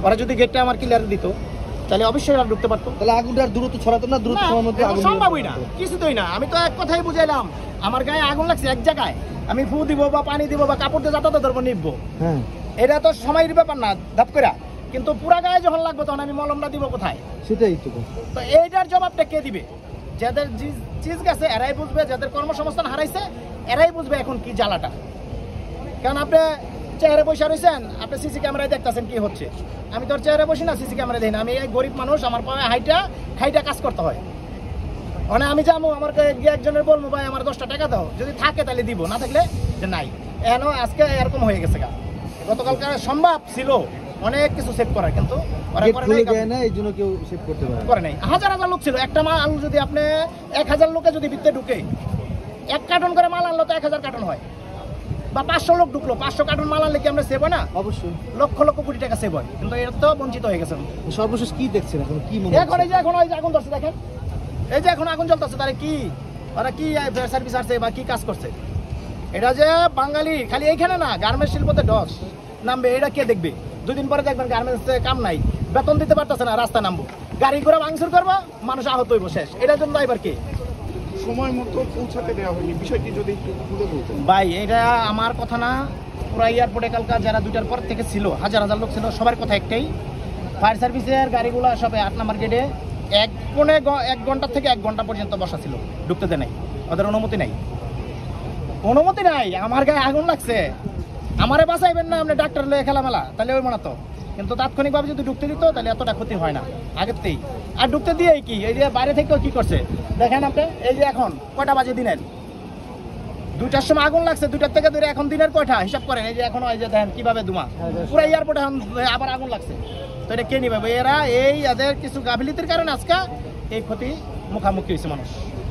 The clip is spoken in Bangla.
ওরা যদি গেটটা আমার ক্লিয়ার দিত তাহলে অবশ্যই আর ঢুকতে পারতো। তাহলে আগুনটার দূরত্ব ছড়াতো না, দূরত্ব মধ্যে আগুন সম্ভবই না, কিছুই না। আমি তো এক কথাই বুঝাইলাম, আমার গায়ে আগুন লাগছে এক জায়গায়, আমি ফু দিব বা পানি দিব বা কাপড় দিয়ে যাতায়াত ধরবো নিবো, হ্যাঁ এটা তো সময়ের ব্যাপার না ধাপ করে। কিন্তু পুরা গায়ে যখন লাগবে তখন আমি মলমটা দিব কোথায়? সেটাই তো। তো এইটার জবাবটা কে দিবে? যাদের চিজ গেছে এরাই বুঝবে, যাদের কর্মসংস্থান হারাইছে এরাই বুঝবে এখন কি জ্বালাটা। কারণ আপনি চেহারা বসে রয়েছেন, আপনি সিসি ক্যামেরায় দেখতেছেন কি হচ্ছে। আমি তো চেহারা বসি না, সিসি ক্যামেরা দেখি না। আমি এই গরিব মানুষ, আমার পায়ে খাইটা কাজ করতে হয়। মানে আমি যাবো, আমার গিয়ে একজনের বলবো ভাই আমার 10টা টাকা দাও, যদি থাকে তাহলে দিব, না থাকলে যে নাই। আজকে এরকম হয়ে গেছে। গতকালকে সম্ভব ছিল অনেক কিছু সেভ করার, কিন্তু করে নাই। হাজার হাজার লোক ছিল, একটা মাল যদি আপনি 1000 লোকে যদি ভিতরে ঢুকে 1 কার্টন করে মাল আনলো তো 1000 কার্টন হয়, বা 500 লোক ঢুকলো 500 কার্টন মাল আনলে কি আমরা সেভ হয় না? অবশ্যই লক্ষ লক্ষ কোটি টাকা সেভ হয়, কিন্তু এর তো বঞ্চিত হয়ে গেছে। সর্বশেষ কি দেখছেন এখন? কি মনে এখন এই যে এখন ওই যে আগুন ধরছে, দেখেন এই যে এখন আগুন জ্বলতেছে, তাহলে কি ওরা কি ফায়ার সার্ভিস আসছে বা কি কাজ করছে? এটা যে বাঙালি খালি এইখানে না, গার্মেন্টস শিল্পতে ধস নামবে, এটা কে দেখবে? 2 দিন পরে দেখবেন গার্মেন্টসে কাম নাই, বেতন দিতে পারতেছে না, রাস্তা নামবো, গাড়ি ঘোড়া ভাঙচুর করবো, মানুষ আহত হইব, শেষ। এটার জন্য এবার কে? সময় মতো পৌঁছাতে দেওয়া হয়নি, বিষয়টি যদি একটু তুলে বলতেন। ভাই এটা আমার কথা না, পুরো এয়ারপোর্টে কালকা যারা 2টার পর থেকে ছিল, হাজার হাজার লোক ছিল, সবার কথা একটাই, ফায়ার সার্ভিসের গাড়িগুলো সবে 8 নম্বর গেটে 1 ঘন্টা থেকে 1 ঘন্টা পর্যন্ত বসা ছিল, ঢুকতে দেয় নাই, ওদের অনুমতি নাই, অনুমতি নাই। আমার গায়ে আগুন লাগছে, আমারে বাঁচাইবেন না আপনি ডাক্তার লয়ে খেলামেলা, তাহলে ওই মানাতো। কিন্তু তাৎক্ষণিকভাবে যদি ঢুকতে দিত তাহলে এতটা ক্ষতি হয় না আগেরতেই। আর ঢুকতে দিয়ে কি, এই যে বাইরে থেকেও কি করছে দেখেন আপনি, এই যে এখন কয়টা বাজে দিনের, 2টার সময় আগুন লাগছে, 2টার থেকে ধরে এখন দিনের কয়টা হিসাব করেন। এই যে এখন এই যে দেখেন কিভাবে ধোঁয়া, পুরো এয়ারপোর্টে এখন আবার আগুন লাগছে। তো এটা কে নিবে? এরা এই এদের কিছু গাফিলতির কারণে আজকে এই ক্ষতি মুখামুখি হয়েছে মানুষ।